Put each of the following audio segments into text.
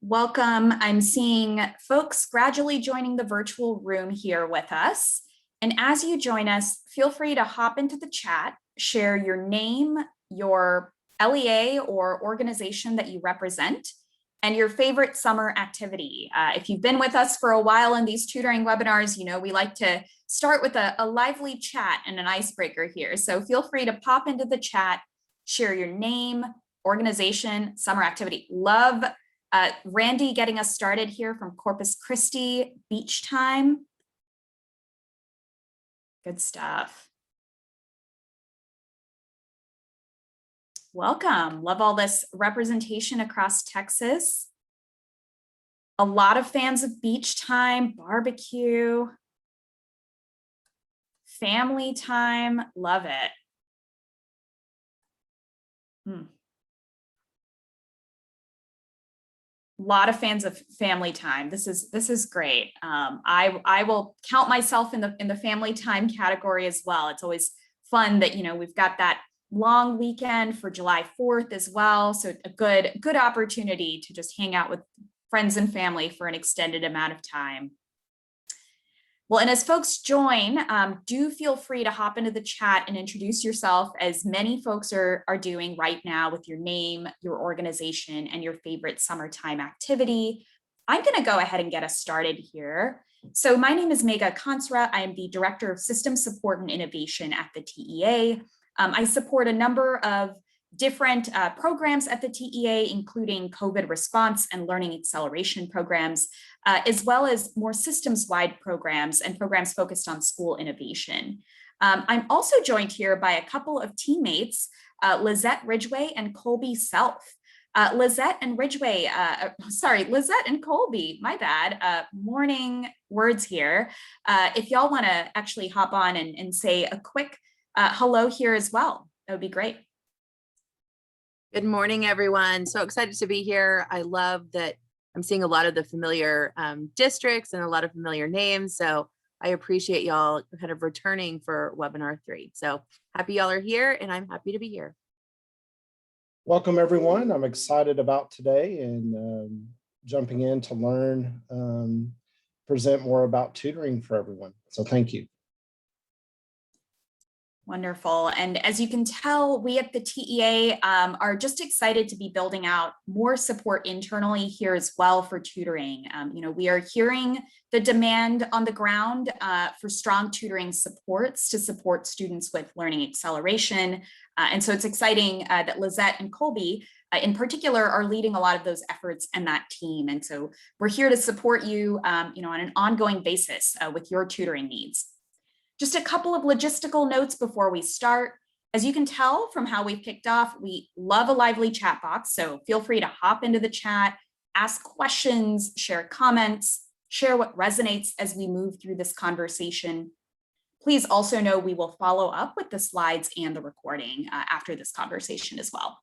Welcome. I'm seeing folks gradually joining the virtual room here with us. And as you join us, feel free to hop into the chat, share your name, your LEA or organization that you represent, and your favorite summer activity. If you've been with us for a while in these tutoring webinars, you know we like to start with a lively chat and an icebreaker here. So feel free to pop into the chat, share your name, organization, summer activity. Love Randy getting us started here from Corpus Christi, beach time. Good stuff. Welcome. Love all this representation across Texas. A lot of fans of beach time, barbecue, family time. Love it. A lot of fans of family time. This is great. I will count myself in the family time category as well. It's always fun that we've got that long weekend for July 4th as well. So a good opportunity to just hang out with friends and family for an extended amount of time. Well, and as folks join, do feel free to hop into the chat and introduce yourself, as many folks are doing right now with your name, your organization, and your favorite summertime activity. I'm going to go ahead and get us started here. So my name is Megha Kansra. I am the Director of System Support and Innovation at the TEA. I support a number of different programs at the TEA, including COVID response and learning acceleration programs, as well as more systems-wide programs and programs focused on school innovation. I'm also joined here by a couple of teammates, Lizette Ridgway and Colby Self. Lizette and Colby, my bad, morning words here. If y'all want to actually hop on and say a quick hello here as well, that would be great. Good morning, everyone. So excited to be here. I love that I'm seeing a lot of the familiar districts and a lot of familiar names. So I appreciate y'all kind of returning for webinar 3. So happy y'all are here, and I'm happy to be here. Welcome, everyone. I'm excited about today and jumping in to learn, present more about tutoring for everyone. So thank you. Wonderful. And as you can tell, we at the TEA are just excited to be building out more support internally here as well for tutoring. We are hearing the demand on the ground for strong tutoring supports to support students with learning acceleration. And so it's exciting that Lizette and Colby in particular are leading a lot of those efforts and that team. And so we're here to support you, on an ongoing basis with your tutoring needs. Just a couple of logistical notes before we start. As you can tell from how we've kicked off, we love a lively chat box, so feel free to hop into the chat, ask questions, share comments, share what resonates as we move through this conversation. Please also know we will follow up with the slides and the recording after this conversation as well.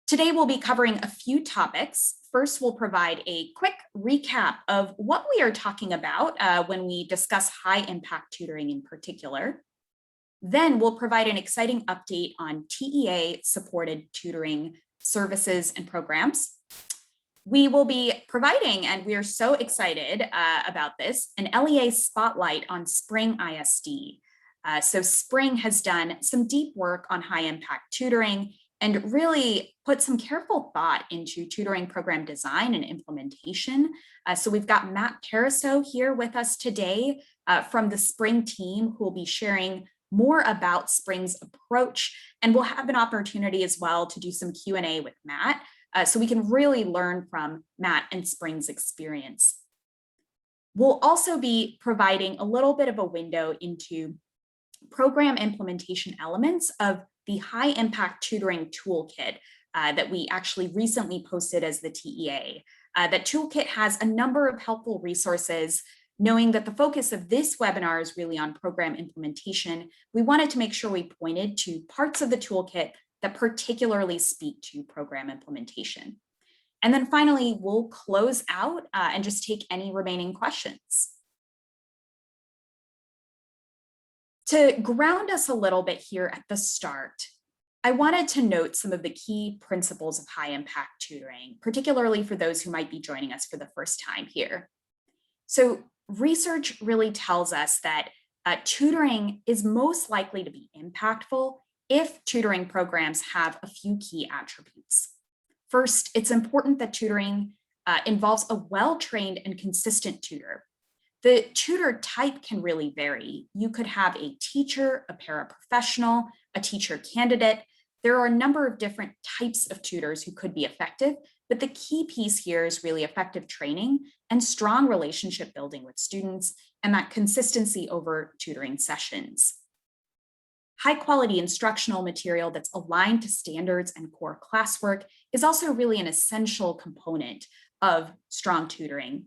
Today, we'll be covering a few topics. First, we'll provide a quick recap of what we are talking about when we discuss high-impact tutoring in particular. Then we'll provide an exciting update on TEA-supported tutoring services and programs. We will be providing, and we are so excited about this, an LEA spotlight on Spring ISD. So Spring has done some deep work on high-impact tutoring and really put some careful thought into tutoring program design and implementation. So we've got Matt Caraso here with us today from the Spring team, who will be sharing more about Spring's approach. And we'll have an opportunity as well to do some Q&A with Matt, so we can really learn from Matt and Spring's experience. We'll also be providing a little bit of a window into program implementation elements of the high impact tutoring toolkit that we actually recently posted as the TEA. That toolkit has a number of helpful resources. Knowing that the focus of this webinar is really on program implementation, we wanted to make sure we pointed to parts of the toolkit that particularly speak to program implementation. And then finally, we'll close out and just take any remaining questions. To ground us a little bit here at the start, I wanted to note some of the key principles of high impact tutoring, particularly for those who might be joining us for the first time here. So research really tells us that tutoring is most likely to be impactful if tutoring programs have a few key attributes. First, it's important that tutoring involves a well-trained and consistent tutor. The tutor type can really vary. You could have a teacher, a paraprofessional, a teacher candidate. There are a number of different types of tutors who could be effective, but the key piece here is really effective training and strong relationship building with students and that consistency over tutoring sessions. High quality instructional material that's aligned to standards and core classwork is also really an essential component of strong tutoring.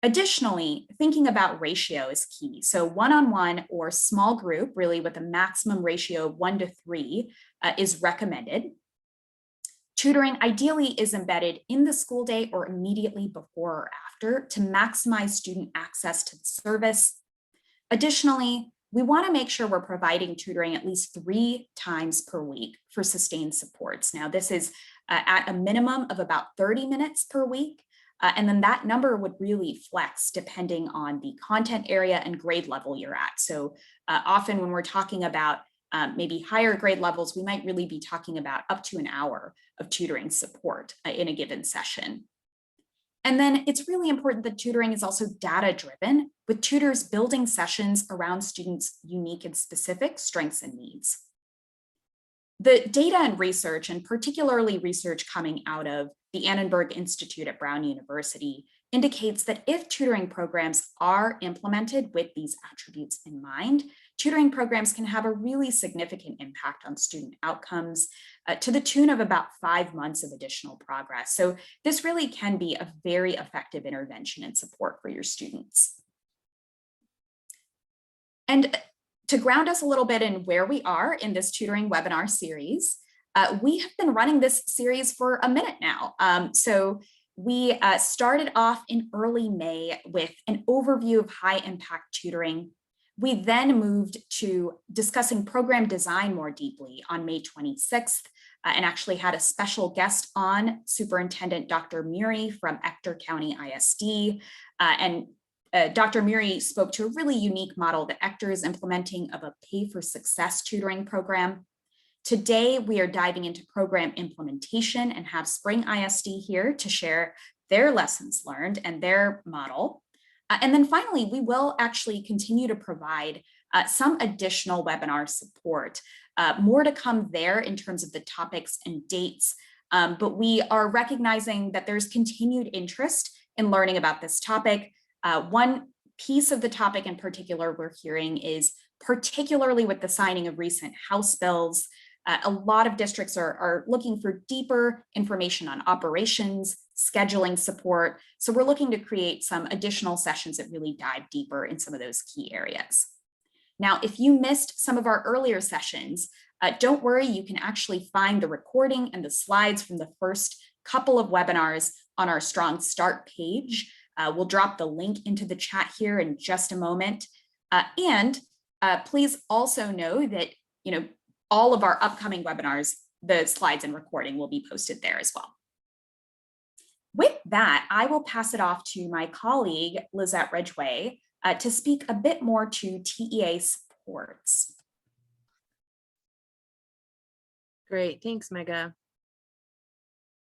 Additionally, thinking about ratio is key. So one-on-one or small group, really with a maximum ratio of 1:3, is recommended. Tutoring ideally is embedded in the school day or immediately before or after to maximize student access to the service. Additionally, we want to make sure we're providing tutoring at least 3 times per week for sustained supports. Now, this is at a minimum of about 30 minutes per week. And then that number would really flex depending on the content area and grade level you're at. So often when we're talking about maybe higher grade levels, we might really be talking about up to an hour of tutoring support in a given session. And then it's really important that tutoring is also data-driven, with tutors building sessions around students' unique and specific strengths and needs. The data and research, and particularly research coming out of the Annenberg Institute at Brown University, indicates that if tutoring programs are implemented with these attributes in mind, tutoring programs can have a really significant impact on student outcomes to the tune of about 5 months of additional progress. So this really can be a very effective intervention and support for your students. And to ground us a little bit in where we are in this tutoring webinar series, we have been running this series for a minute now. So we started off in early May with an overview of high impact tutoring. We then moved to discussing program design more deeply on May 26th, and actually had a special guest on, Superintendent Dr. Muri from Ector County ISD. Dr. Muri spoke to a really unique model that Ector is implementing of a pay for success tutoring program. Today, we are diving into program implementation and have Spring ISD here to share their lessons learned and their model. And then finally, we will actually continue to provide some additional webinar support. More to come there in terms of the topics and dates, but we are recognizing that there's continued interest in learning about this topic. One piece of the topic in particular we're hearing is, particularly with the signing of recent House bills, a lot of districts are looking for deeper information on operations, scheduling support. So we're looking to create some additional sessions that really dive deeper in some of those key areas. Now, if you missed some of our earlier sessions, don't worry, you can actually find the recording and the slides from the first couple of webinars on our Strong Start page. We'll drop the link into the chat here in just a moment. Please also know that, all of our upcoming webinars, the slides and recording will be posted there as well. With that, I will pass it off to my colleague, Lizette Ridgway, to speak a bit more to TEA supports. Great, thanks, Mega.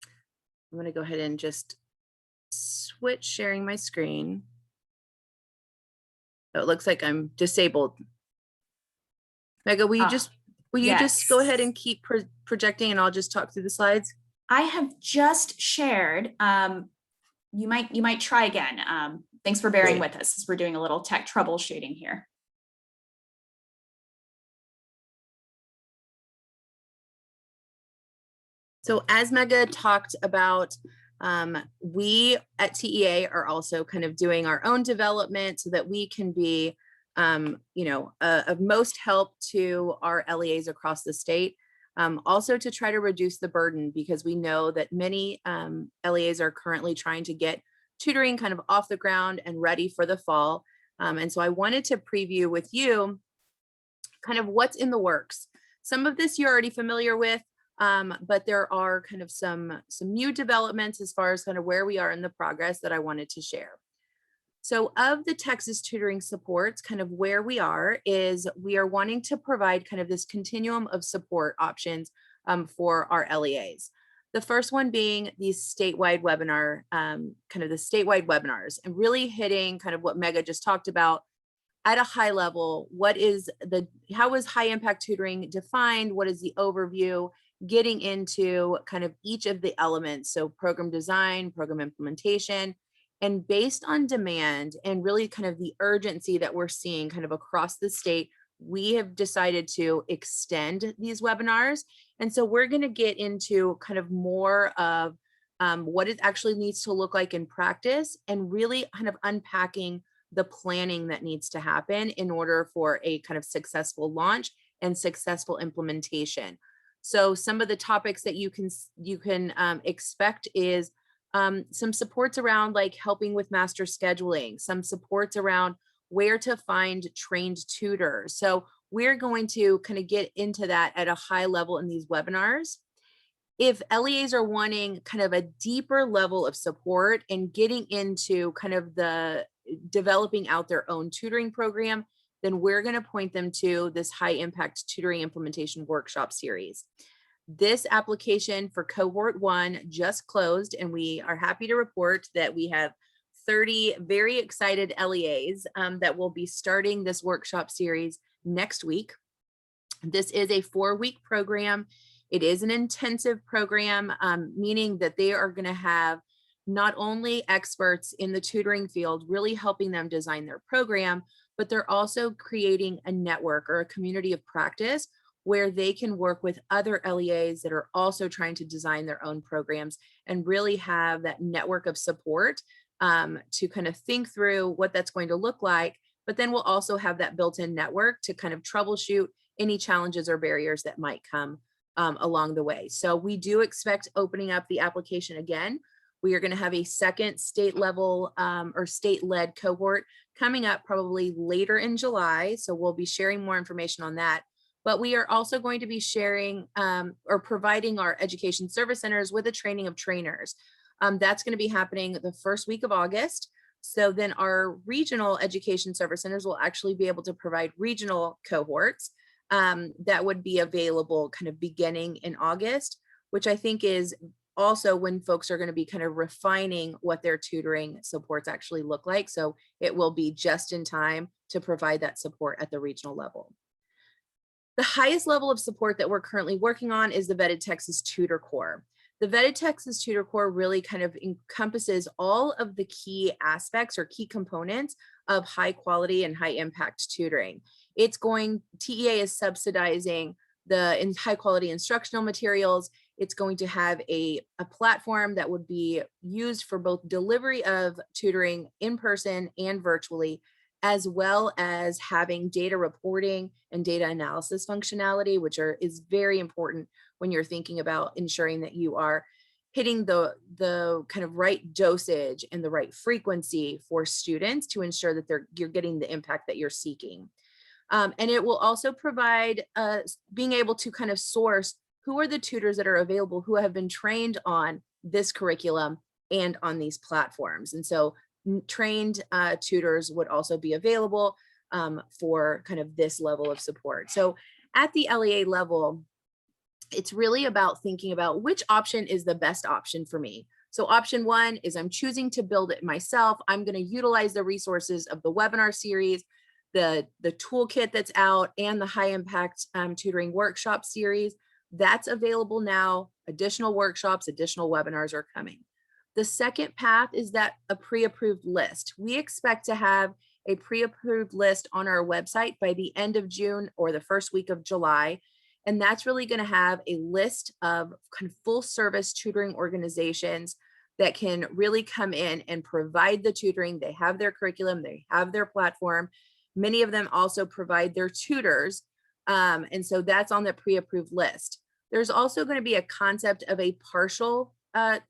I'm going to go ahead and just switch sharing my screen. Oh, it looks like I'm disabled. Mega, will you just go ahead and keep projecting and I'll just talk through the slides? I have just shared. You might try again. Thanks for bearing with us as we're doing a little tech troubleshooting here. So as Mega talked about, we at TEA are also kind of doing our own development so that we can be of most help to our LEAs across the state. Also to try to reduce the burden, because we know that many LEAs are currently trying to get tutoring kind of off the ground and ready for the fall. And so I wanted to preview with you kind of what's in the works. Some of this you're already familiar with, but there are kind of some new developments as far as kind of where we are in the progress that I wanted to share. So of the Texas tutoring supports, kind of where we are is we are wanting to provide kind of this continuum of support options for our LEAs. The first one being these statewide webinar, kind of the statewide webinars, and really hitting kind of what Mega just talked about at a high level. How is high impact tutoring defined? What is the overview? Getting into kind of each of the elements. So program design, program implementation, and based on demand and really kind of the urgency that we're seeing kind of across the state, we have decided to extend these webinars. And so we're going to get into kind of more of what it actually needs to look like in practice and really kind of unpacking the planning that needs to happen in order for a kind of successful launch and successful implementation. So some of the topics that you can expect is some supports around like helping with master scheduling, some supports around where to find trained tutors. So we're going to kind of get into that at a high level in these webinars. If LEAs are wanting kind of a deeper level of support and getting into kind of the developing out their own tutoring program, then we're going to point them to this high impact tutoring implementation workshop series. This application for cohort 1 just closed, and we are happy to report that we have 30 very excited LEAs that will be starting this workshop series next week. This is a 4-week program. It is an intensive program, meaning that they are going to have not only experts in the tutoring field really helping them design their program, but they're also creating a network or a community of practice where they can work with other LEAs that are also trying to design their own programs and really have that network of support to kind of think through what that's going to look like. But then we'll also have that built-in network to kind of troubleshoot any challenges or barriers that might come along the way. So we do expect opening up the application again. We are going to have a second state level or state-led cohort coming up probably later in July. So we'll be sharing more information on that. But we are also going to be sharing or providing our education service centers with a training of trainers. That's going to be happening the first week of August. So then our regional education service centers will actually be able to provide regional cohorts that would be available kind of beginning in August, which I think is also when folks are going to be kind of refining what their tutoring supports actually look like. So it will be just in time to provide that support at the regional level. The highest level of support that we're currently working on is the Vetted Texas Tutor Core. The Vetted Texas Tutor Core really kind of encompasses all of the key aspects or key components of high quality and high impact tutoring. TEA is subsidizing the high quality instructional materials. It's going to have a platform that would be used for both delivery of tutoring in person and virtually, as well as having data reporting and data analysis functionality, which is very important when you're thinking about ensuring that you are hitting the kind of right dosage and the right frequency for students to ensure that you're getting the impact that you're seeking. And it will also provide being able to kind of source who are the tutors that are available who have been trained on this curriculum and on these platforms. And so trained tutors would also be available for kind of this level of support. So at the LEA level, it's really about thinking about which option is the best option for me. So option 1 is I'm choosing to build it myself. I'm going to utilize the resources of the webinar series, the toolkit that's out, and the high impact tutoring workshop series. That's available now. Additional workshops, additional webinars are coming. The second path is that a pre-approved list. We expect to have a pre-approved list on our website by the end of June or the first week of July. And that's really going to have a list of kind of full service tutoring organizations that can really come in and provide the tutoring. They have their curriculum, they have their platform. Many of them also provide their tutors. And so that's on the pre-approved list. There's also going to be a concept of a partial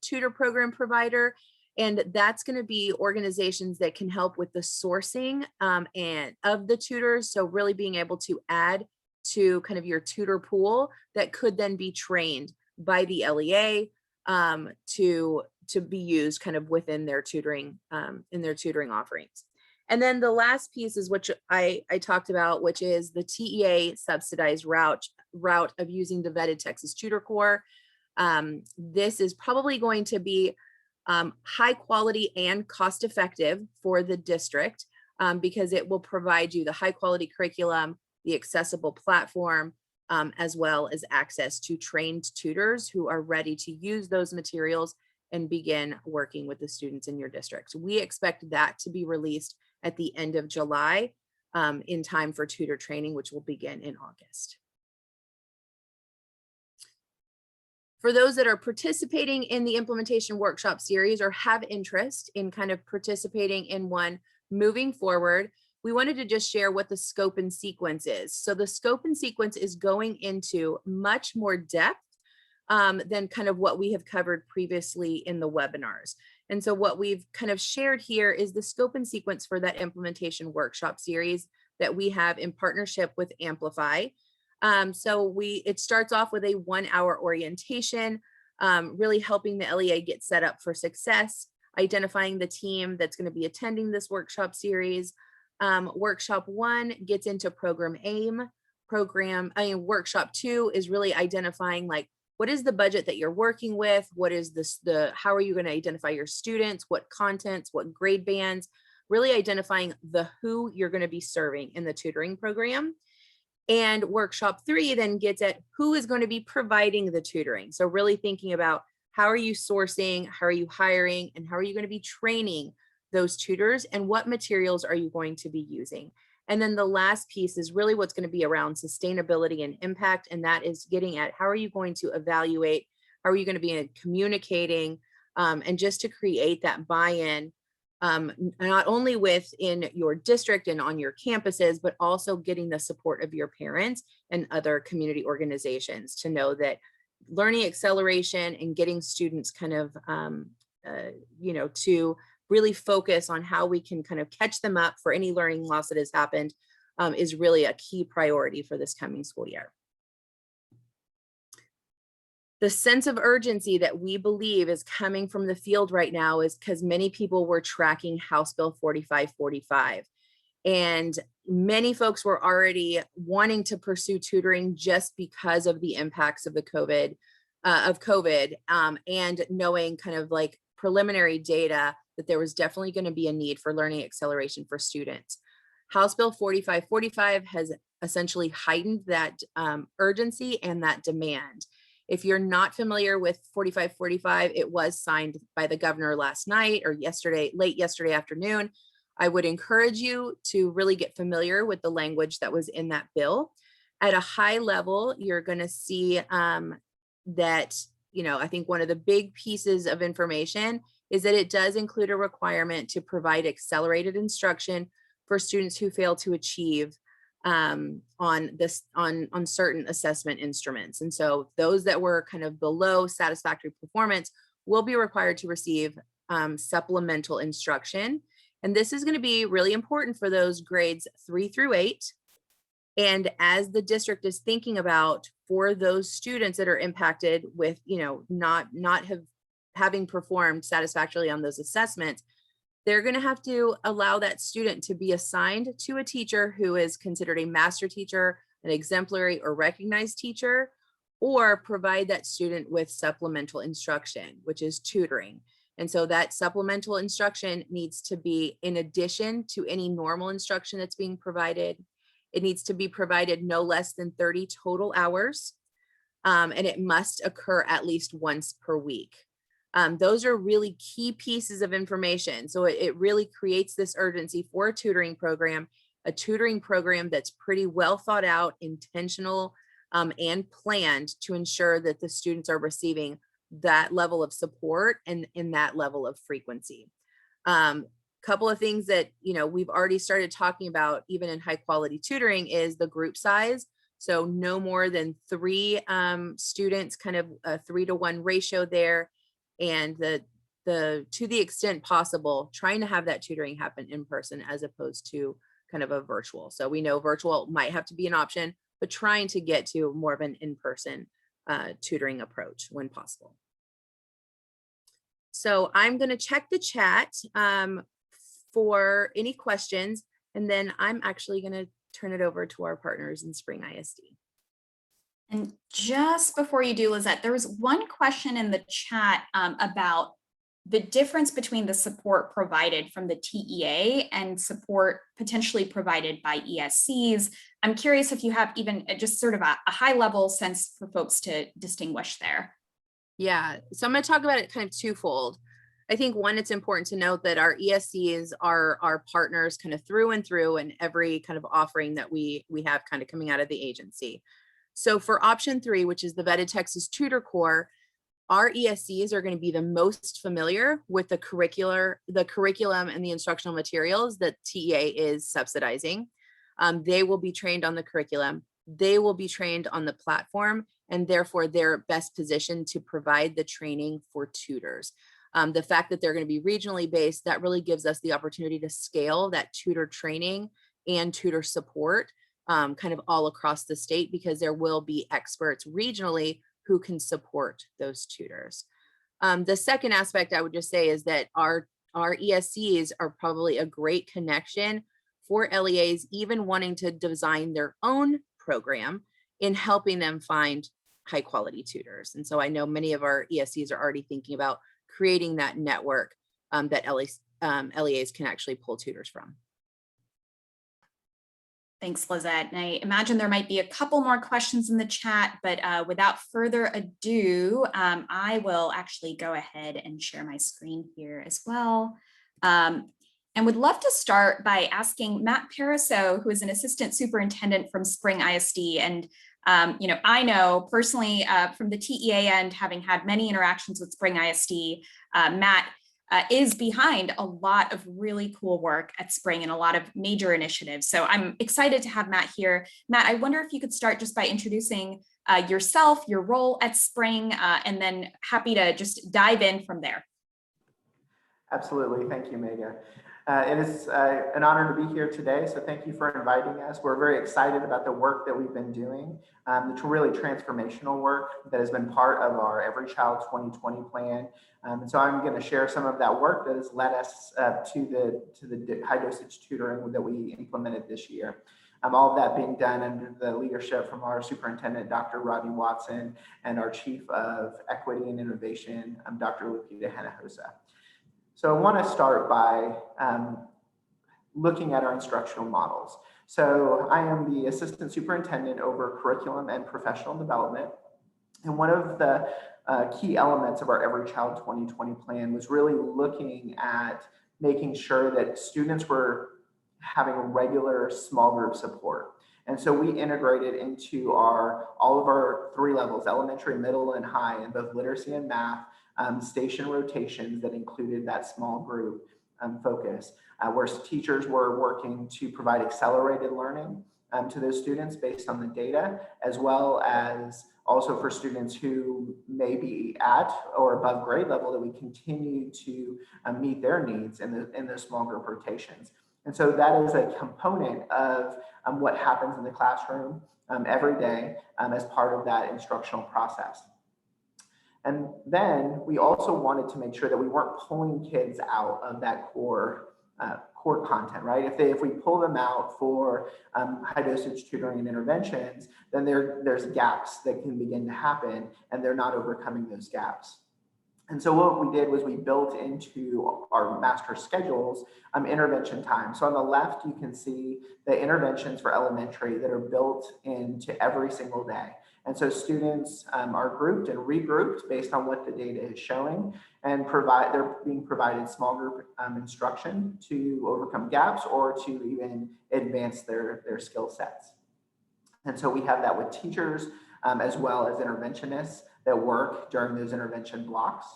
tutor program provider. And that's going to be organizations that can help with the sourcing and of the tutors. So really being able to add to kind of your tutor pool that could then be trained by the LEA to be used kind of within their tutoring in their tutoring offerings. And then the last piece is which I talked about, which is the TEA subsidized route of using the vetted Texas Tutor Corps. This is probably going to be high quality and cost effective for the district because it will provide you the high quality curriculum, the accessible platform, as well as access to trained tutors who are ready to use those materials and begin working with the students in your district. We expect that to be released at the end of July in time for tutor training, which will begin in August. For those that are participating in the implementation workshop series or have interest in kind of participating in one moving forward, we wanted to just share what the scope and sequence is. So the scope and sequence is going into much more depth than kind of what we have covered previously in the webinars. And so what we've kind of shared here is the scope and sequence for that implementation workshop series that we have in partnership with Amplify. So it starts off with a 1-hour orientation, really helping the LEA get set up for success, identifying the team that's going to be attending this workshop series. Workshop 1 gets into program aim. Workshop 2 is really identifying like, what is the budget that you're working with? What is how are you going to identify your students? What contents, what grade bands, really identifying who you're going to be serving in the tutoring program. And workshop 3 then gets at who is going to be providing the tutoring. So really thinking about how are you sourcing, how are you hiring, and how are you going to be training those tutors, and what materials are you going to be using? And then the last piece is really what's going to be around sustainability and impact. And that is getting at how are you going to evaluate, how are you going to be communicating, and just to create that buy-in, not only within your district and on your campuses, but also getting the support of your parents and other community organizations to know that learning acceleration and getting students kind of, to really focus on how we can kind of catch them up for any learning loss that has happened is really a key priority for this coming school year. The sense of urgency that we believe is coming from the field right now is because many people were tracking House Bill 4545. And many folks were already wanting to pursue tutoring just because of the impacts of the COVID, and knowing kind of like preliminary data that there was definitely going to be a need for learning acceleration for students. House Bill 4545 has essentially heightened that urgency and that demand. If you're not familiar with 4545, it was signed by the governor last night or late yesterday afternoon. I would encourage you to really get familiar with the language that was in that bill. At a high level, you're going to see that, I think one of the big pieces of information is that it does include a requirement to provide accelerated instruction for students who fail to achieve on certain assessment instruments. And so those that were kind of below satisfactory performance will be required to receive supplemental instruction. And this is going to be really important for those grades 3 through 8. And as the district is thinking about for those students that are impacted with, not having performed satisfactorily on those assessments, they're going to have to allow that student to be assigned to a teacher who is considered a master teacher, an exemplary or recognized teacher, or provide that student with supplemental instruction, which is tutoring. And so that supplemental instruction needs to be in addition to any normal instruction that's being provided. It needs to be provided no less than 30 total hours, and it must occur at least once per week. Those are really key pieces of information. So it really creates this urgency for a tutoring program that's pretty well thought out, intentional, and planned to ensure that the students are receiving that level of support and in that level of frequency. Couple of things that we've already started talking about even in high quality tutoring is the group size. So no more than 3 students, kind of a 3-to-1 ratio there. And to the extent possible, trying to have that tutoring happen in person as opposed to kind of a virtual. So we know virtual might have to be an option, but trying to get to more of an in-person tutoring approach when possible. So I'm going to check the chat for any questions, and then I'm actually going to turn it over to our partners in Spring ISD. And just before you do, Lizette, there was one question in the chat about the difference between the support provided from the TEA and support potentially provided by ESCs. I'm curious if you have even just sort of a high level sense for folks to distinguish there. Yeah, so I'm going to talk about it kind of twofold. I think one, it's important to note that our ESCs are our partners kind of through and through in every kind of offering that we have kind of coming out of the agency. So for option 3, which is the Vetted Texas Tutor Core, our ESCs are going to be the most familiar with the curriculum and the instructional materials that TEA is subsidizing. They will be trained on the curriculum. They will be trained on the platform, and therefore they're best positioned to provide the training for tutors. The fact that they're going to be regionally based, that really gives us the opportunity to scale that tutor training and tutor support kind of all across the state, because there will be experts regionally who can support those tutors. The second aspect I would just say is that our ESCs are probably a great connection for LEAs even wanting to design their own program in helping them find high quality tutors. And so I know many of our ESCs are already thinking about creating that network that LEAs can actually pull tutors from. Thanks, Lizette. And I imagine there might be a couple more questions in the chat, but without further ado, I will actually go ahead and share my screen here as well. And would love to start by asking Matt Pariseau, who is an assistant superintendent from Spring ISD. And I know personally from the TEA end, having had many interactions with Spring ISD, Matt is behind a lot of really cool work at Spring and a lot of major initiatives. So I'm excited to have Matt here. Matt, I wonder if you could start just by introducing yourself, your role at Spring, and then happy to just dive in from there. Absolutely. Thank you, Mega. It is an honor to be here today, so thank you for inviting us. We're very excited about the work that we've been doing, the really transformational work that has been part of our Every Child 2020 plan. And so I'm going to share some of that work that has led us to the high dosage tutoring that we implemented this year. All of that being done under the leadership from our superintendent, Dr. Rodney Watson, and our chief of equity and innovation, Dr. Lupita Hinojosa. So I want to start by looking at our instructional models. So I am the assistant superintendent over curriculum and professional development. And one of the key elements of our Every Child 2020 plan was really looking at making sure that students were having regular small group support. And so we integrated into all of our 3 levels, elementary, middle, and high, in both literacy and math, station rotations that included that small group focus, where teachers were working to provide accelerated learning to those students based on the data, as well as also for students who may be at or above grade level, that we continue to meet their needs in those small group rotations. And so that is a component of what happens in the classroom every day as part of that instructional process. And then we also wanted to make sure that we weren't pulling kids out of that core content, right? If we pull them out for high dosage tutoring and interventions, then there's gaps that can begin to happen, and they're not overcoming those gaps. And so what we did was we built into our master schedules intervention time. So on the left, you can see the interventions for elementary that are built into every single day. And so students are grouped and regrouped based on what the data is showing, and they're being provided small group instruction to overcome gaps or to even advance their skill sets. And so we have that with teachers as well as interventionists that work during those intervention blocks.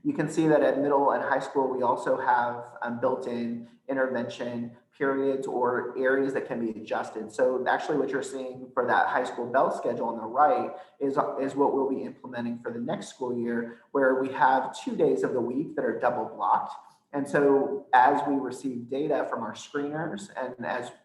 You can see that at middle and high school, we also have built-in intervention periods or areas that can be adjusted. So actually what you're seeing for that high school bell schedule on the right is what we'll be implementing for the next school year, where we have 2 days of the week that are double blocked. And so as we receive data from our screeners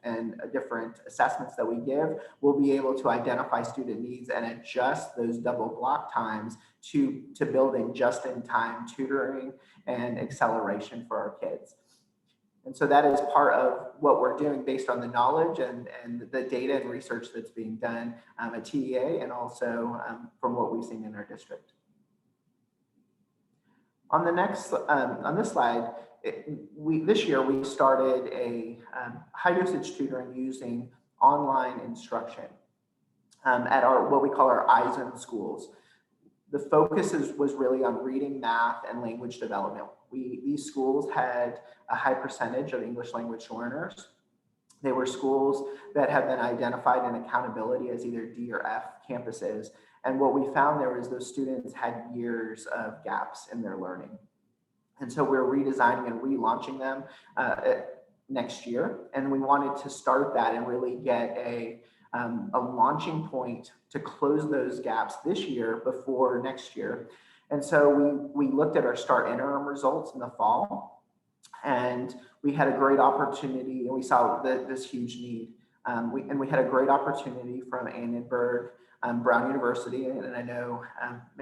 and different assessments that we give, we'll be able to identify student needs and adjust those double block times to building just-in-time tutoring and acceleration for our kids. And so that is part of what we're doing based on the knowledge and the data and research that's being done at TEA and also from what we've seen in our district. On the next, on this slide, this year we started a high dosage tutoring using online instruction at our what we call our EISN schools. The focus was really on reading, math, and language development. These schools had a high percentage of English language learners. They were schools that have been identified in accountability as either D or F campuses. And what we found there was those students had years of gaps in their learning. And so we're redesigning and relaunching them next year. And we wanted to start that and really get a launching point to close those gaps this year before next year. And so we looked at our START interim results in the fall, and we had a great opportunity, and we saw this huge need. We had a great opportunity from Annenberg Brown University, and I know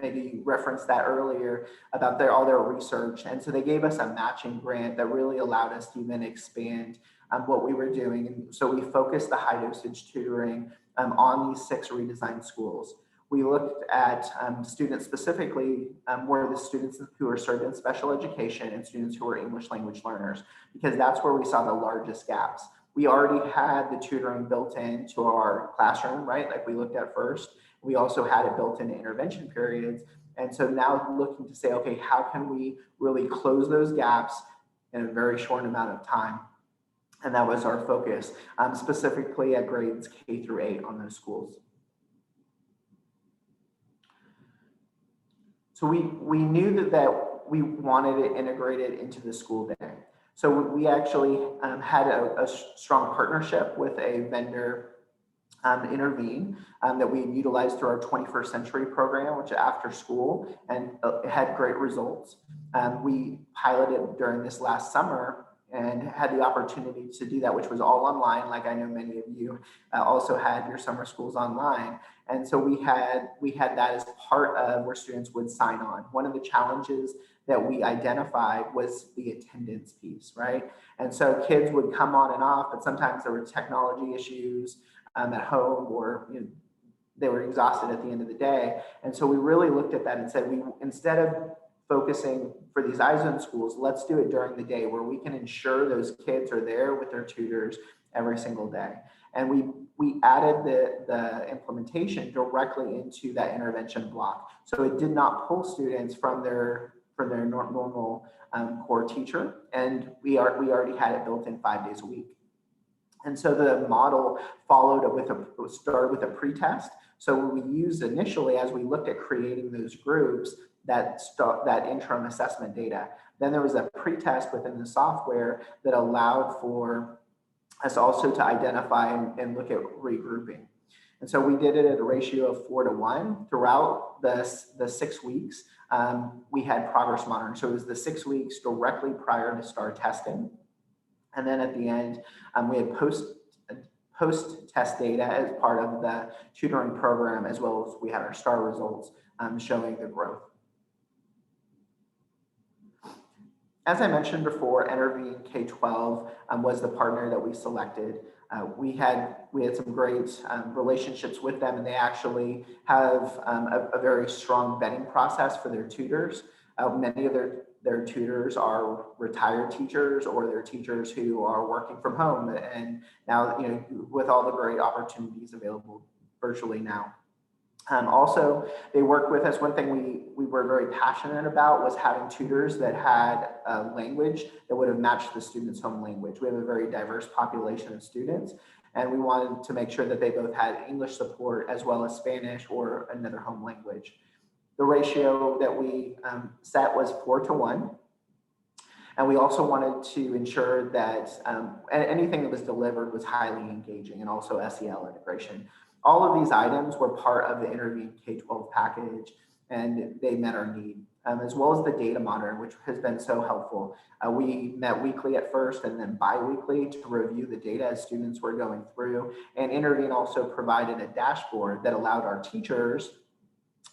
maybe you referenced that earlier about all their research. And so they gave us a matching grant that really allowed us to even expand what we were doing. And so we focused the high dosage tutoring on these 6 redesigned schools. We looked at students specifically, were the students who are served in special education and students who are English language learners, because that's where we saw the largest gaps. We already had the tutoring built into our classroom, right? Like we looked at first. We also had it built into intervention periods. And so now looking to say, okay, how can we really close those gaps in a very short amount of time? And that was our focus, specifically at grades K through 8 on those schools. So we knew that we wanted it integrated into the school day. So we actually had a strong partnership with a vendor, Intervene, that we utilized through our 21st Century program, which is after school, and it had great results. We piloted during this last summer and had the opportunity to do that, which was all online. Like I know many of you also had your summer schools online. And so we had that as part of where students would sign on. One of the challenges that we identified was the attendance piece, right? And so kids would come on and off, but sometimes there were technology issues at home, or they were exhausted at the end of the day. And so we really looked at that and said, instead of focusing for these EISN schools, let's do it during the day where we can ensure those kids are there with their tutors every single day. And we added the implementation directly into that intervention block. So it did not pull students from their normal core teacher. And we already had it built in 5 days a week. And so the model started with a pretest. So we used initially, as we looked at creating those groups, that interim assessment data. Then there was a pretest within the software that allowed for us also to identify and look at regrouping. And so we did it at a ratio of 4 to 1 throughout the 6 weeks. We had progress monitoring. So it was the 6 weeks directly prior to STAR testing. And then at the end, we had post-test data as part of the tutoring program, as well as we had our STAR results showing the growth. As I mentioned before, Intervene K-12 was the partner that we selected. We had some great relationships with them, and they actually have a very strong vetting process for their tutors. Many of their tutors are retired teachers, or they're teachers who are working from home, and now with all the great opportunities available virtually now. Also, they work with us. One thing we were very passionate about was having tutors that had a language that would have matched the student's home language. We have a very diverse population of students, and we wanted to make sure that they both had English support as well as Spanish or another home language. The ratio that we set was 4 to 1. And we also wanted to ensure that anything that was delivered was highly engaging, and also SEL integration. All of these items were part of the Intervene K-12 package, and they met our need. as well as the data monitor, which has been so helpful. We met weekly at first and then bi-weekly to review the data as students were going through. And Intervene also provided a dashboard that allowed our teachers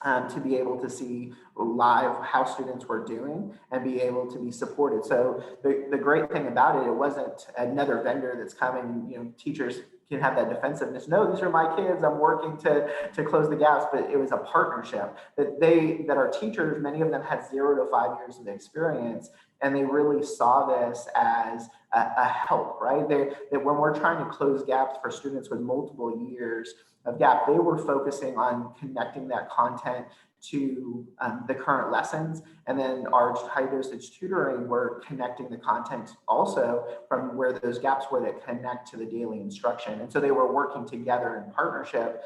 to be able to see live how students were doing and be able to be supported. So the great thing about it, it wasn't another vendor that's coming, you know, teachers can have that defensiveness. No, these are my kids, I'm working to close the gaps, but it was a partnership that our teachers, many of them had 0 to 5 years of experience, and they really saw this as a help, right? That when we're trying to close gaps for students with multiple years of gap, they were focusing on connecting that content to the current lessons. And then our high dosage tutoring, we're connecting the content also from where those gaps were that connect to the daily instruction. And so they were working together in partnership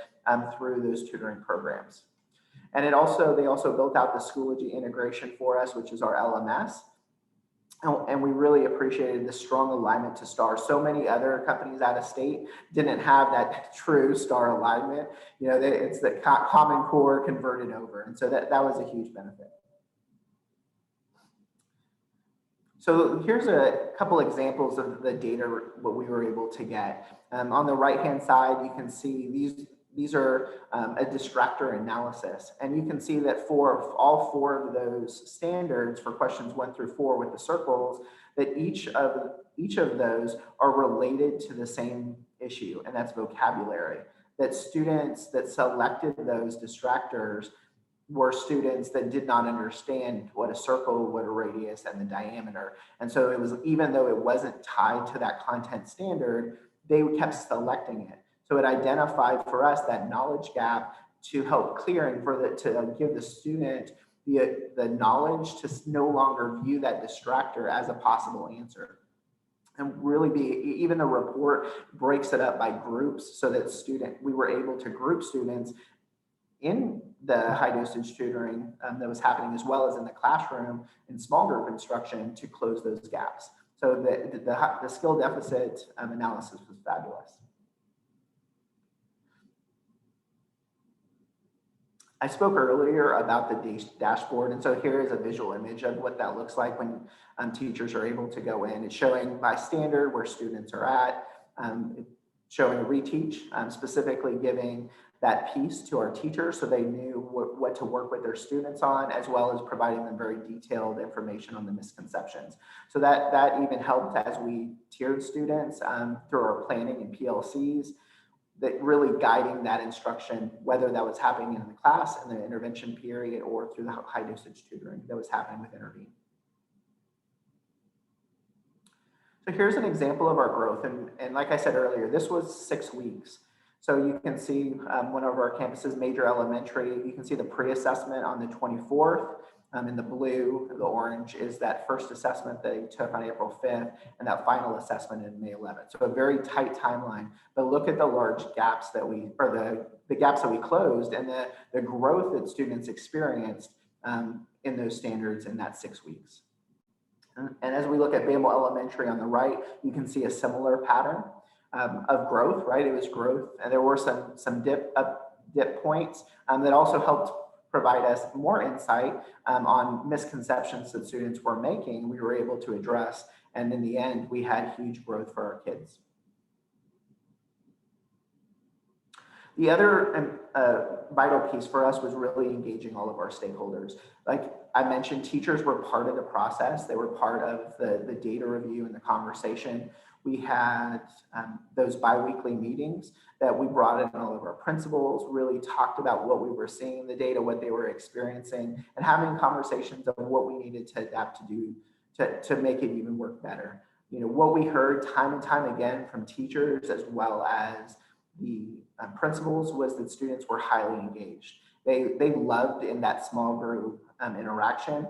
through those tutoring programs. And they also built out the Schoology integration for us, which is our LMS. And we really appreciated the strong alignment to STAR. So many other companies out of state didn't have that true STAR alignment. You know, it's the Common Core converted over. And so that was a huge benefit. So here's a couple examples of the data, what we were able to get. On the right-hand side, you can see these are a distractor analysis. And you can see that for all 4 of those standards for questions 1 through 4 with the circles, that each of those are related to the same issue, and that's vocabulary. That students that selected those distractors were students that did not understand what a circle, what a radius, and the diameter. And so it was, even though it wasn't tied to that content standard, they kept selecting it. So it identified for us that knowledge gap to help clear and to give the student the knowledge to no longer view that distractor as a possible answer. And really even the report breaks it up by groups so that we were able to group students in the high dosage tutoring that was happening, as well as in the classroom in small group instruction, to close those gaps. So the skill deficit analysis was fabulous. I spoke earlier about the dashboard, and so here is a visual image of what that looks like when teachers are able to go in. It's showing by standard where students are at, showing reteach, specifically giving that piece to our teachers so they knew what to work with their students on, as well as providing them very detailed information on the misconceptions. So that even helped as we tiered students through our planning and PLCs, that really guiding that instruction, whether that was happening in the class in the intervention period or through the high dosage tutoring that was happening with Intervene. So here's an example of our growth. And like I said earlier, this was 6 weeks. So you can see one of our campuses, Major Elementary, you can see the pre-assessment on the 24th. In the blue, the orange is that first assessment they took on April 5th, and that final assessment in May 11th. So a very tight timeline, but look at the large gaps that the gaps that we closed, and the growth that students experienced in those standards in that 6 weeks. And as we look at Bamble Elementary on the right, you can see a similar pattern of growth, right? It was growth, and there were some dip points that also helped provide us more insight on misconceptions that students were making. We were able to address, and in the end, we had huge growth for our kids. The other vital piece for us was really engaging all of our stakeholders. Like I mentioned, teachers were part of the process. They were part of the data review and the conversation. We had those bi-weekly meetings that we brought in all of our principals, really talked about what we were seeing in the data, what they were experiencing, and having conversations of what we needed to adapt to do to make it even work better. You know, what we heard time and time again from teachers as well as the principals was that students were highly engaged. They loved in that small group interaction.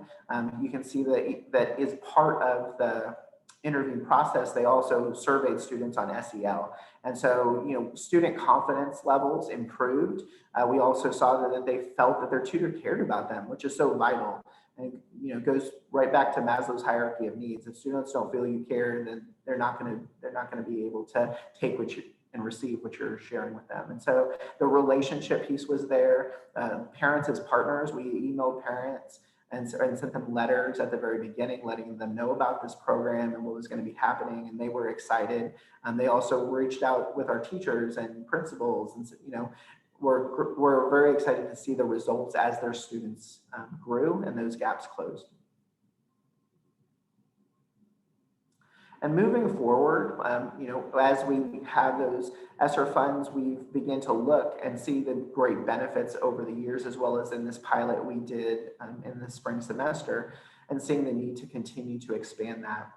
You can see that is part of the Intervene process. They also surveyed students on SEL. And so, you know, student confidence levels improved. We also saw that they felt that their tutor cared about them, which is so vital. And, you know, it goes right back to Maslow's hierarchy of needs. If students don't feel you care, then they're not going to be able to take what you and receive what you're sharing with them. And so the relationship piece was there. Parents as partners, we emailed parents and sent them letters at the very beginning, letting them know about this program and what was going to be happening. And they were excited. They also reached out with our teachers and principals, and we're very excited to see the results as their students grew and those gaps closed. And moving forward, as we have those ESSER funds, we begin to look and see the great benefits over the years, as well as in this pilot we did in the spring semester, and seeing the need to continue to expand that.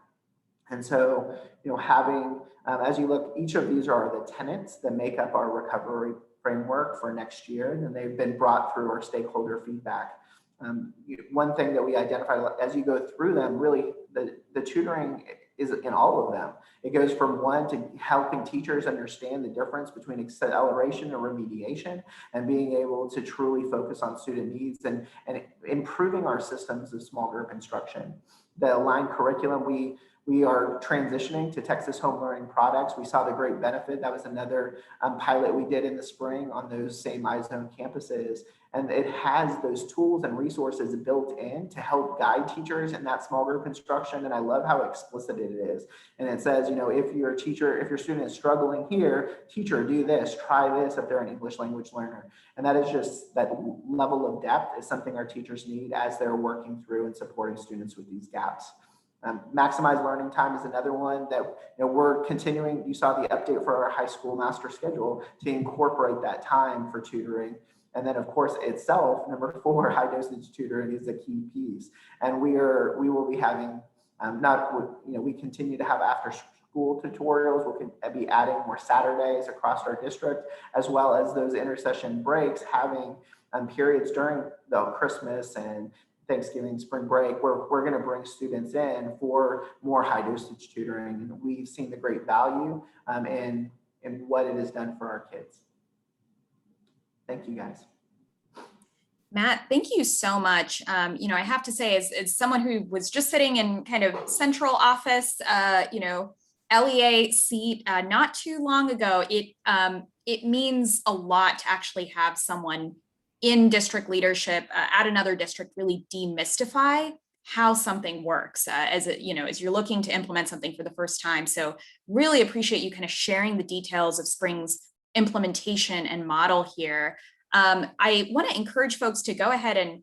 And so, having, as you look, each of these are the tenets that make up our recovery framework for next year, and they've been brought through our stakeholder feedback. One thing that we identify as you go through them, really the tutoring is in all of them. It goes from one to helping teachers understand the difference between acceleration and remediation, and being able to truly focus on student needs, and improving our systems of small group instruction. The aligned curriculum, we are transitioning to Texas Home Learning products. We saw the great benefit. That was another pilot we did in the spring on those same iZone campuses. And it has those tools and resources built in to help guide teachers in that small group instruction. And I love how explicit it is. And it says, if your student is struggling here, teacher, do this, try this if they're an English language learner. And that is just, that level of depth is something our teachers need as they're working through and supporting students with these gaps. Maximize learning time is another one that we're continuing. You saw the update for our high school master schedule to incorporate that time for tutoring. And then, of course, itself, number 4, high dosage tutoring is a key piece. And we will be having we continue to have after school tutorials. We'll be adding more Saturdays across our district, as well as those intersession breaks, having periods during the Christmas and Thanksgiving, spring break, where we're going to bring students in for more high dosage tutoring. And we've seen the great value in what it has done for our kids. Thank you, guys. Matt, thank you so much. I have to say, as someone who was just sitting in kind of central office, LEA seat not too long ago, it means a lot to actually have someone in district leadership at another district really demystify how something works as you're looking to implement something for the first time. So really appreciate you kind of sharing the details of Spring's implementation and model here. I want to encourage folks to go ahead and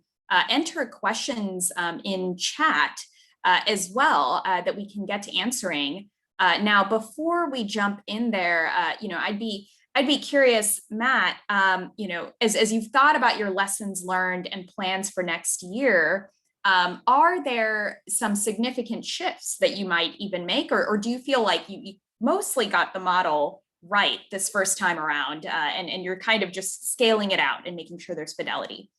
enter questions in chat as well that we can get to answering. Now, before we jump in there, I'd be curious, Matt, as you've thought about your lessons learned and plans for next year, are there some significant shifts that you might even make, or do you feel like you mostly got the model right this first time around, and you're kind of just scaling it out and making sure there's fidelity?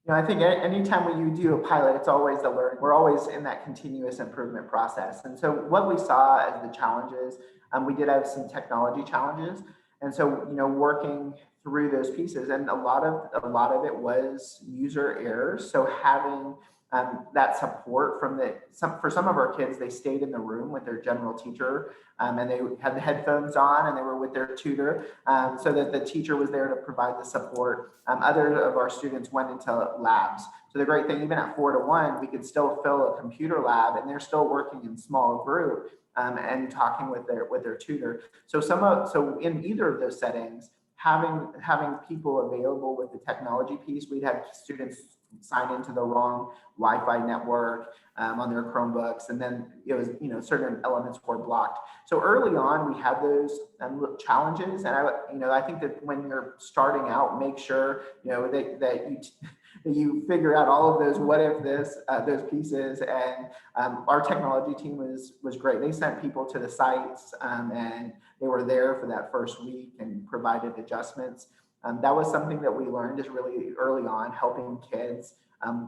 I think anytime when you do a pilot, it's always the learning. We're always in that continuous improvement process. And so what we saw as the challenges, we did have some technology challenges. And so, working through those pieces, and a lot of it was user errors. So having that support for some of our kids, they stayed in the room with their general teacher, and they had the headphones on and they were with their tutor, so that the teacher was there to provide the support. Other of our students went into labs. So the great thing, even at 4 to 1, we could still fill a computer lab, and they're still working in small group and talking with their tutor. So in either of those settings, having people available with the technology piece, we'd have students sign into the wrong Wi-Fi network on their Chromebooks, and then it was certain elements were blocked. So early on we had those challenges, and I think that when you're starting out, make sure that you figure out all of those what if those pieces. And our technology team was great. They sent people to the sites and they were there for that first week and provided adjustments. That was something that we learned is really early on, helping kids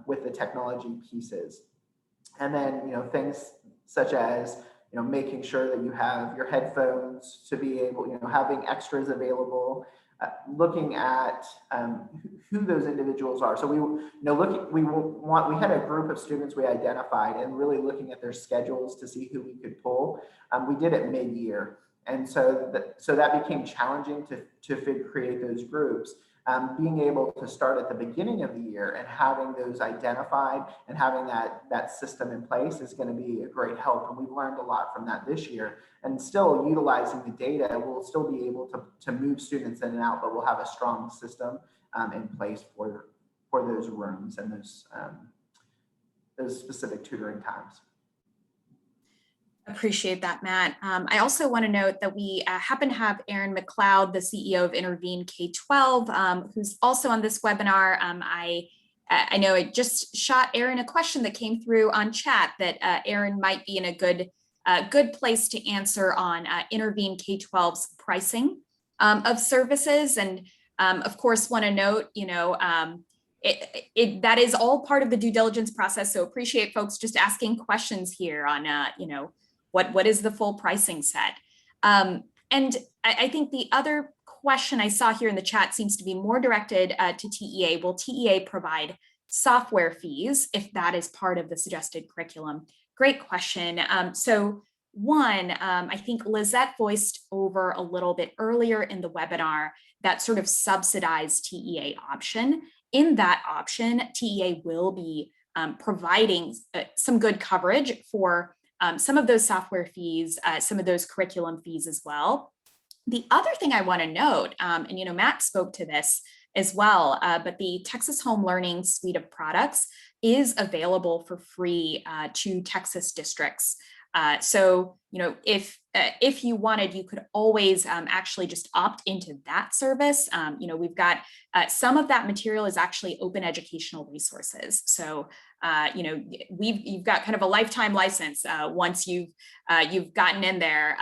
with the technology pieces. And then, things such as, making sure that you have your headphones to be able, having extras available, looking at who those individuals are. So we had a group of students we identified, and really looking at their schedules to see who we could pull. We did it mid-year. And so that became challenging to create those groups. being able to start at the beginning of the year and having those identified and having that system in place is going to be a great help. And we've learned a lot from that this year. And still utilizing the data, we'll still be able to move students in and out, but we'll have a strong system in place for those rooms and those specific tutoring times. Appreciate that, Matt. I also want to note that we happen to have Erin McLeod, the CEO of Intervene K-12, who's also on this webinar. I know I just shot Erin a question that came through on chat that Erin might be in a good place to answer on Intervene K-12's pricing of services. And of course, want to note, that is all part of the due diligence process. So appreciate folks just asking questions here on, what is the full pricing set? And I think the other question I saw here in the chat seems to be more directed to TEA. Will TEA provide software fees if that is part of the suggested curriculum? Great question. So one, I think Lizette voiced over a little bit earlier in the webinar that sort of subsidized TEA option. In that option, TEA will be providing some good coverage for some of those software fees, some of those curriculum fees as well. The other thing I want to note, and Matt spoke to this as well, but the Texas Home Learning suite of products is available for free to Texas districts. So if you wanted, you could always actually just opt into that service. We've got some of that material is actually open educational resources. So you've got kind of a lifetime license once you've gotten in there.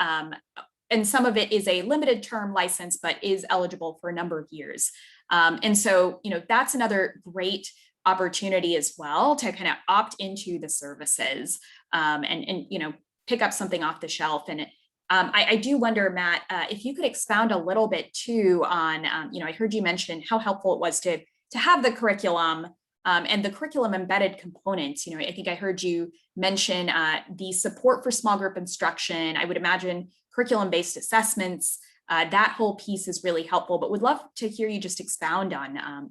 And some of it is a limited term license, but is eligible for a number of years. And so, that's another great opportunity as well to kind of opt into the services and pick up something off the shelf. And I do wonder, Matt, if you could expound a little bit too on, I heard you mention how helpful it was to have the curriculum and the curriculum embedded components. I think I heard you mention the support for small group instruction. I would imagine curriculum-based assessments, that whole piece is really helpful, but would love to hear you just expound on,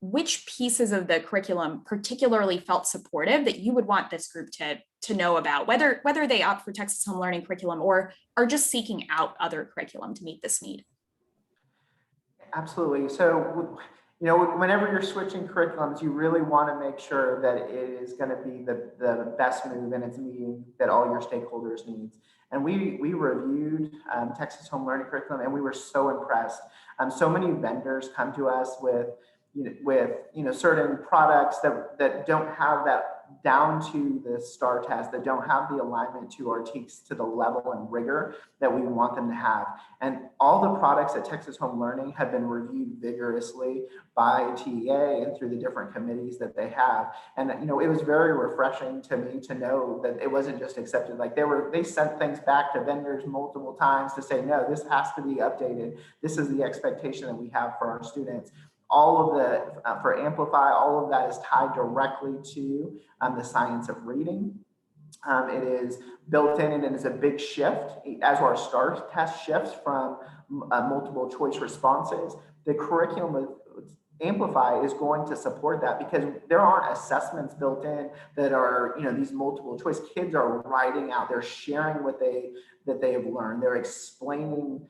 which pieces of the curriculum particularly felt supportive that you would want this group to know about, whether they opt for Texas Home Learning curriculum or are just seeking out other curriculum to meet this need. Absolutely. So, whenever you're switching curriculums, you really want to make sure that it is going to be the best move and it's meeting that all your stakeholders needs. And we reviewed Texas Home Learning curriculum, and we were so impressed. So many vendors come to us with certain products that don't have that down to the STAR test, that don't have the alignment to our teaks to the level and rigor that we want them to have. And all the products at Texas Home Learning have been reviewed vigorously by TEA and through the different committees that they have. And it was very refreshing to me to know that it wasn't just accepted. Like they sent things back to vendors multiple times to say, no, this has to be updated. This is the expectation that we have for our students. All of for Amplify, all of that is tied directly to the science of reading. It is built in, and it is a big shift as our STAR test shifts from multiple choice responses. The curriculum with Amplify is going to support that because there aren't assessments built in that are, these multiple choice. Kids are writing out, they're sharing what they have learned, they're explaining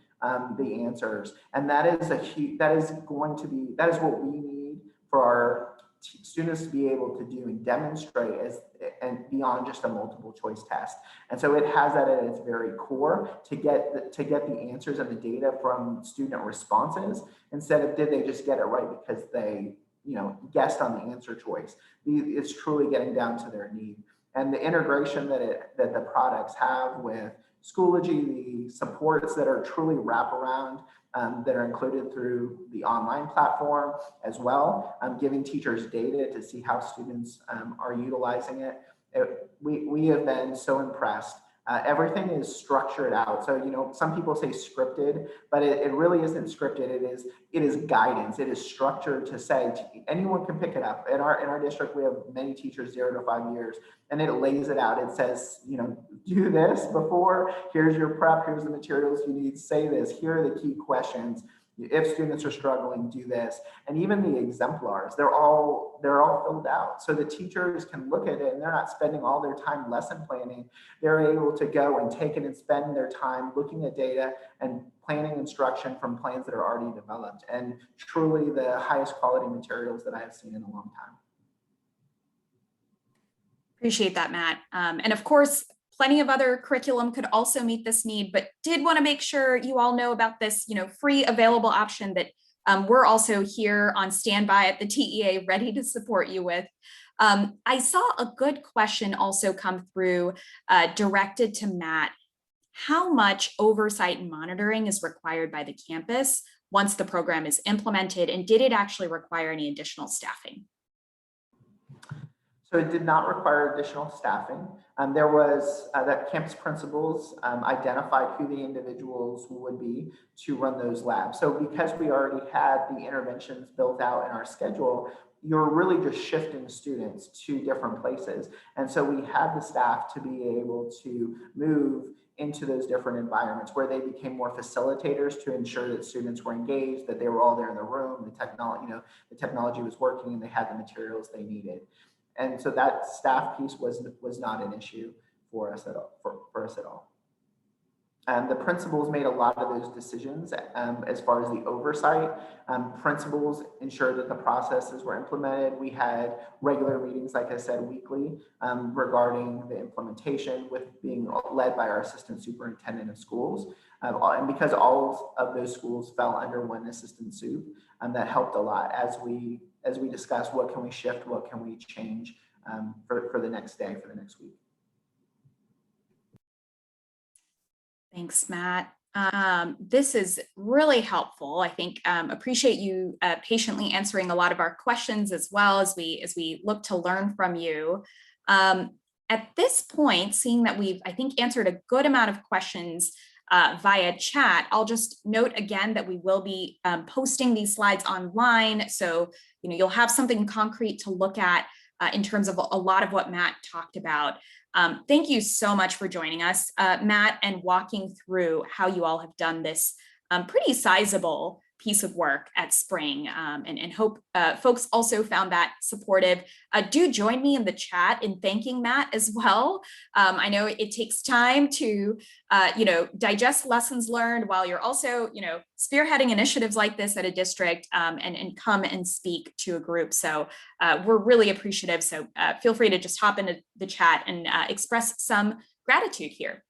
the answers, and that is what we need for our students to be able to do and demonstrate and beyond just a multiple choice test. And so it has that at its very core to get the answers and the data from student responses instead of did they just get it right because they guessed on the answer choice. It's truly getting down to their need. And the integration that the products have with Schoology, the supports that are truly wraparound that are included through the online platform as well, giving teachers data to see how students are utilizing it. We have been so impressed. Everything is structured out. So, some people say scripted, but it really isn't scripted. It is guidance. It is structured to say anyone can pick it up. In our district, we have many teachers 0 to 5 years, and it lays it out. It says, do this before. Here's your prep. Here's the materials you need. Say this. Here are the key questions. if students are struggling, do this. And even the exemplars, they're all filled out. So the teachers can look at it and they're not spending all their time lesson planning. They're able to go and take it and spend their time looking at data and planning instruction from plans that are already developed, and truly the highest quality materials that I have seen in a long time. Appreciate that, Matt. And of course, plenty of other curriculum could also meet this need, but did want to make sure you all know about this, free available option that we're also here on standby at the TEA, ready to support you with. I saw a good question also come through directed to Matt. How much oversight and monitoring is required by the campus once the program is implemented, and did it actually require any additional staffing? So it did not require additional staffing. There was that campus principals identified who the individuals would be to run those labs. So because we already had the interventions built out in our schedule, you're really just shifting students to different places. And so we had the staff to be able to move into those different environments where they became more facilitators to ensure that students were engaged, that they were all there in the room, the technology was working, and they had the materials they needed. And so that staff piece was not an issue for us at all. The principals made a lot of those decisions as far as the oversight. Principals ensured that the processes were implemented. We had regular meetings, like I said, weekly regarding the implementation, with being led by our assistant superintendent of schools. And because all of those schools fell under one assistant sup, that helped a lot as we discussed what can we shift, what can we change for the next day, for the next week. Thanks, Matt. This is really helpful. I think appreciate you patiently answering a lot of our questions as well as we look to learn from you. At this point, seeing that we've, I think, answered a good amount of questions via chat, I'll just note again that we will be posting these slides online. So, you'll have something concrete to look at in terms of a lot of what Matt talked about. Thank you so much for joining us, Matt, and walking through how you all have done this pretty sizable piece of work at Spring, and hope folks also found that supportive. Do join me in the chat in thanking Matt as well. I know it takes time to, digest lessons learned while you're also, spearheading initiatives like this at a district, and come and speak to a group. So we're really appreciative. So feel free to just hop into the chat and express some gratitude here.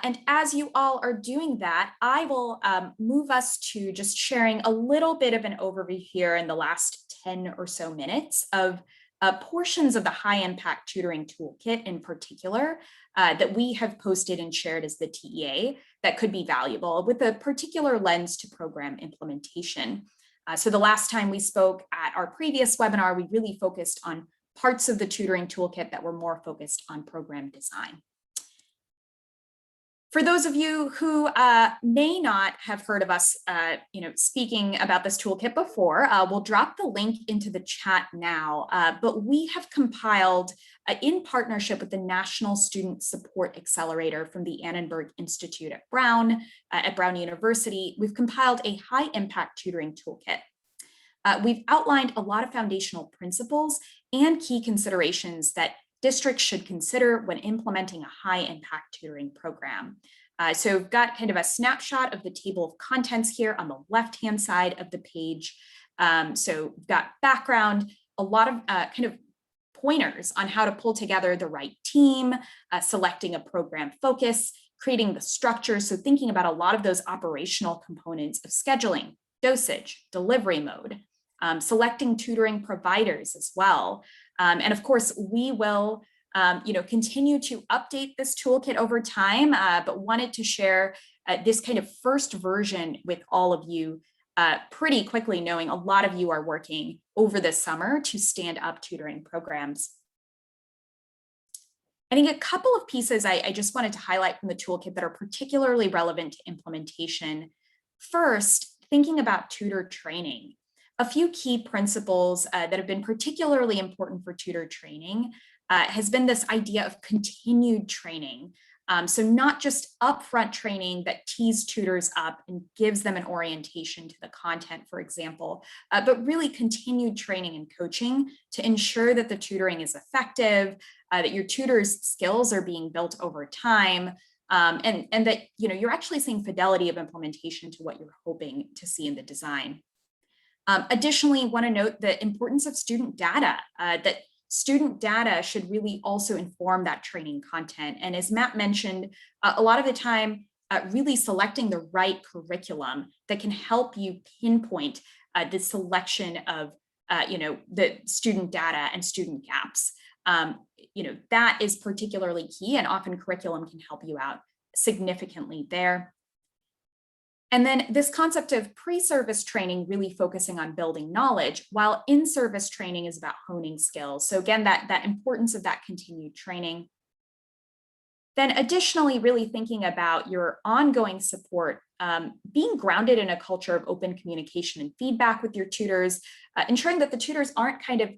And as you all are doing that, I will move us to just sharing a little bit of an overview here in the last 10 or so minutes of portions of the high impact tutoring toolkit in particular that we have posted and shared as the TEA that could be valuable with a particular lens to program implementation. So the last time we spoke at our previous webinar, we really focused on parts of the tutoring toolkit that were more focused on program design. For those of you who may not have heard of us, speaking about this toolkit before, we'll drop the link into the chat now. But we have compiled, in partnership with the National Student Support Accelerator from the Annenberg Institute at Brown University, we've compiled a high impact tutoring toolkit. We've outlined a lot of foundational principles and key considerations that districts should consider when implementing a high impact tutoring program. So we've got kind of a snapshot of the table of contents here on the left-hand side of the page. So we've got background, a lot of kind of pointers on how to pull together the right team, selecting a program focus, creating the structure. So thinking about a lot of those operational components of scheduling, dosage, delivery mode, selecting tutoring providers as well. And of course, we will continue to update this toolkit over time, but wanted to share this kind of first version with all of you pretty quickly, knowing a lot of you are working over the summer to stand up tutoring programs. I think a couple of pieces I just wanted to highlight from the toolkit that are particularly relevant to implementation. First, thinking about tutor training. A few key principles that have been particularly important for tutor training has been this idea of continued training. So not just upfront training that tees tutors up and gives them an orientation to the content, for example, but really continued training and coaching to ensure that the tutoring is effective, that your tutors' skills are being built over time, and that you're actually seeing fidelity of implementation to what you're hoping to see in the design. Additionally, want to note the importance of student data, that student data should really also inform that training content. And as Matt mentioned, a lot of the time, really selecting the right curriculum that can help you pinpoint the selection of the student data and student gaps. That is particularly key, and often curriculum can help you out significantly there. And then this concept of pre-service training really focusing on building knowledge, while in-service training is about honing skills. So again, that importance of that continued training. Then additionally, really thinking about your ongoing support, being grounded in a culture of open communication and feedback with your tutors, ensuring that the tutors aren't kind of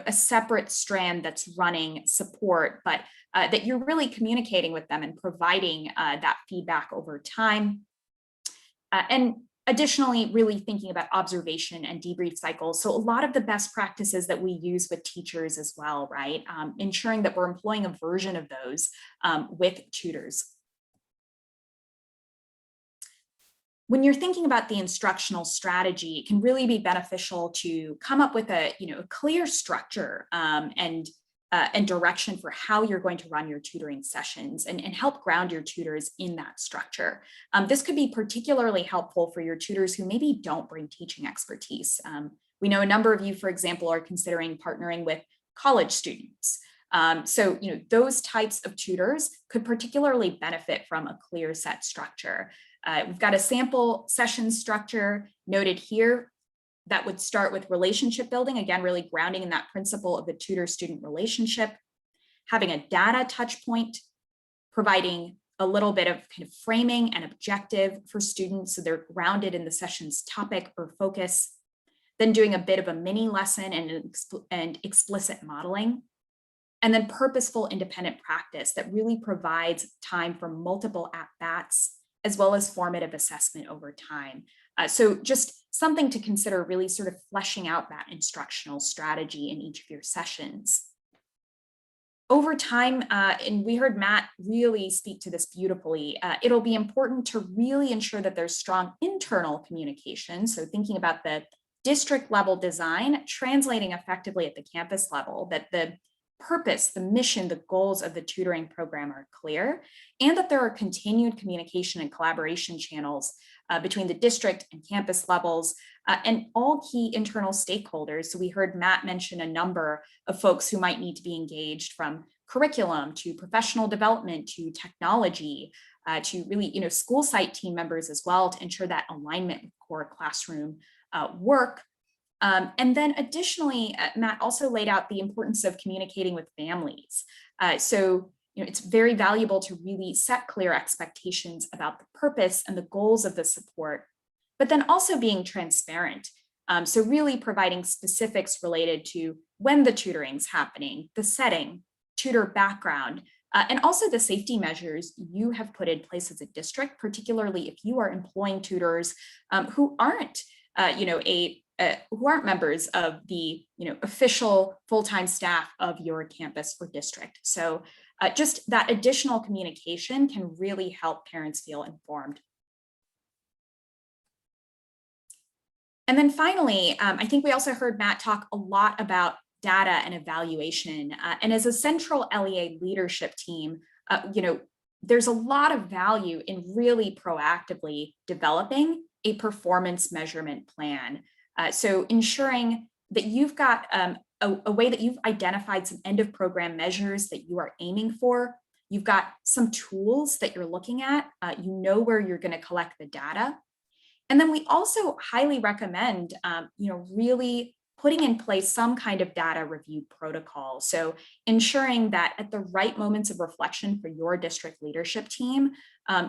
a separate strand that's running support, but that you're really communicating with them and providing that feedback over time. And additionally, really thinking about observation and debrief cycles. So a lot of the best practices that we use with teachers as well, right? Ensuring that we're employing a version of those with tutors. When you're thinking about the instructional strategy, it can really be beneficial to come up with a clear structure and direction for how you're going to run your tutoring sessions and help ground your tutors in that structure. This could be particularly helpful for your tutors who maybe don't bring teaching expertise. We know a number of you, for example, are considering partnering with college students. So those types of tutors could particularly benefit from a clear set structure. We've got a sample session structure noted here that would start with relationship building, again, really grounding in that principle of the tutor-student relationship, having a data touch point, providing a little bit of kind of framing and objective for students so they're grounded in the session's topic or focus, then doing a bit of a mini lesson and explicit modeling, and then purposeful independent practice that really provides time for multiple at-bats as well as formative assessment over time. So just something to consider, really sort of fleshing out that instructional strategy in each of your sessions. Over time, and we heard Matt really speak to this beautifully, it'll be important to really ensure that there's strong internal communication. So thinking about the district level design, translating effectively at the campus level, that the purpose, the mission, the goals of the tutoring program are clear, and that there are continued communication and collaboration channels between the district and campus levels and all key internal stakeholders. So we heard Matt mention a number of folks who might need to be engaged, from curriculum to professional development to technology to really school site team members as well, to ensure that alignment with core classroom work. And then additionally, Matt also laid out the importance of communicating with families. So it's very valuable to really set clear expectations about the purpose and the goals of the support, but then also being transparent. So really providing specifics related to when the tutoring's happening, the setting, tutor background, and also the safety measures you have put in place as a district, particularly if you are employing tutors who aren't who aren't members of the official full-time staff of your campus or district. So just that additional communication can really help parents feel informed. And then finally, I think we also heard Matt talk a lot about data and evaluation. And as a central LEA leadership team, there's a lot of value in really proactively developing a performance measurement plan. So ensuring that you've got a way that you've identified some end of program measures that you are aiming for. You've got some tools that you're looking at. You know where you're going to collect the data. And then we also highly recommend, really putting in place some kind of data review protocol. So ensuring that at the right moments of reflection for your district leadership team,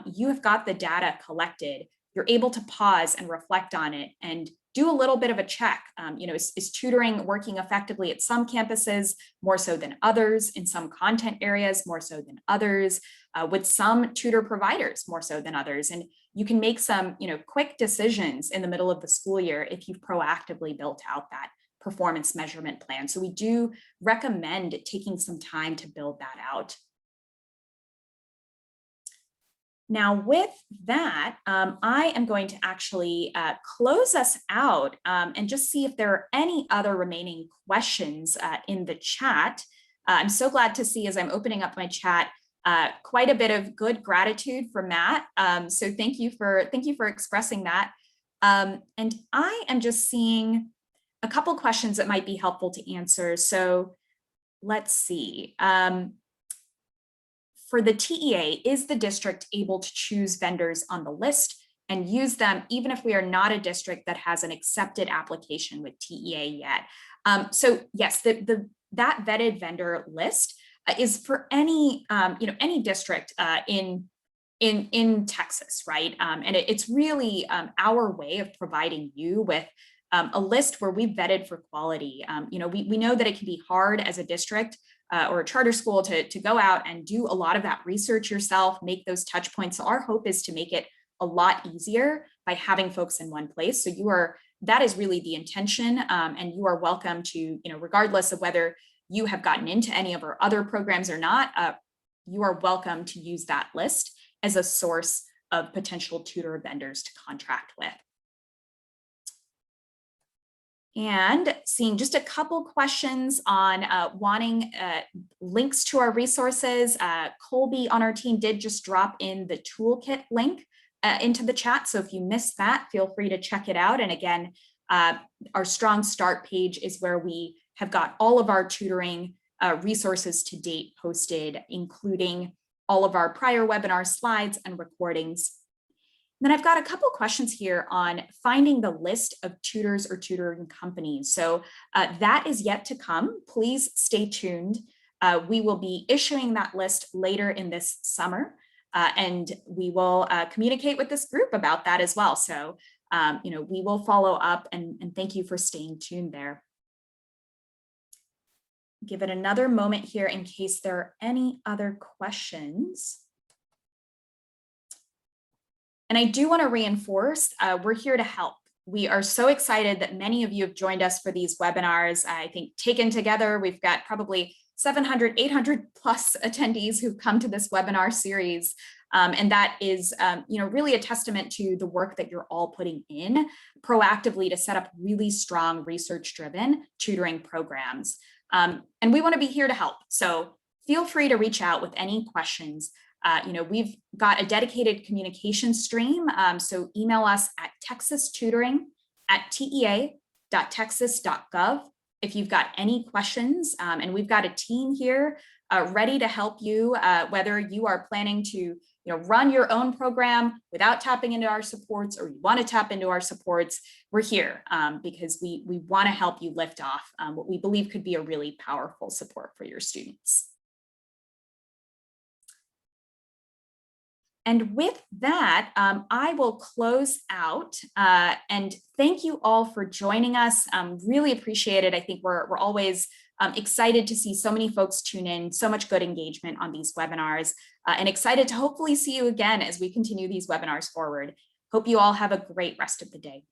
you have got the data collected you're able to pause and reflect on it and do a little bit of a check. Is tutoring working effectively at some campuses more so than others, in some content areas more so than others, with some tutor providers more so than others? And you can make some, quick decisions in the middle of the school year if you've proactively built out that performance measurement plan. So we do recommend taking some time to build that out. Now, with that, I am going to actually close us out and just see if there are any other remaining questions in the chat. I'm so glad to see, as I'm opening up my chat, quite a bit of good gratitude for Matt. So thank you for expressing that. And I am just seeing a couple questions that might be helpful to answer. So let's see. For the TEA, is the district able to choose vendors on the list and use them even if we are not a district that has an accepted application with TEA yet? So yes, that vetted vendor list is for any any district in Texas, right? And it's really our way of providing you with a list where we've vetted for quality. We know that it can be hard as a district or a charter school to go out and do a lot of that research yourself, make those touch points. So our hope is to make it a lot easier by having folks in one place. So that is really the intention, and you are welcome to, regardless of whether you have gotten into any of our other programs or not, you are welcome to use that list as a source of potential tutor vendors to contract with. And seeing just a couple questions on wanting links to our resources. Colby on our team did just drop in the Toolkit link into the chat. So if you missed that, feel free to check it out. And again, our Strong Start page is where we have got all of our tutoring resources to date posted, including all of our prior webinar slides and recordings. Then I've got a couple questions here on finding the list of tutors or tutoring companies. So that is yet to come. Please stay tuned. We will be issuing that list later in this summer, and we will communicate with this group about that as well. So, we will follow up, and thank you for staying tuned there. Give it another moment here in case there are any other questions. And I do want to reinforce, we're here to help. We are so excited that many of you have joined us for these webinars. I think taken together, we've got probably 700, 800 plus attendees who've come to this webinar series. And that is, really a testament to the work that you're all putting in proactively to set up really strong research-driven tutoring programs. And we want to be here to help. So feel free to reach out with any questions. We've got a dedicated communication stream. So email us at texastutoring@tea.texas.gov if you've got any questions. And we've got a team here ready to help you, whether you are planning to run your own program without tapping into our supports, or you want to tap into our supports. We're here because we want to help you lift off what we believe could be a really powerful support for your students. And with that, I will close out and thank you all for joining us. Really appreciate it. I think we're always excited to see so many folks tune in, so much good engagement on these webinars, and excited to hopefully see you again as we continue these webinars forward. Hope you all have a great rest of the day.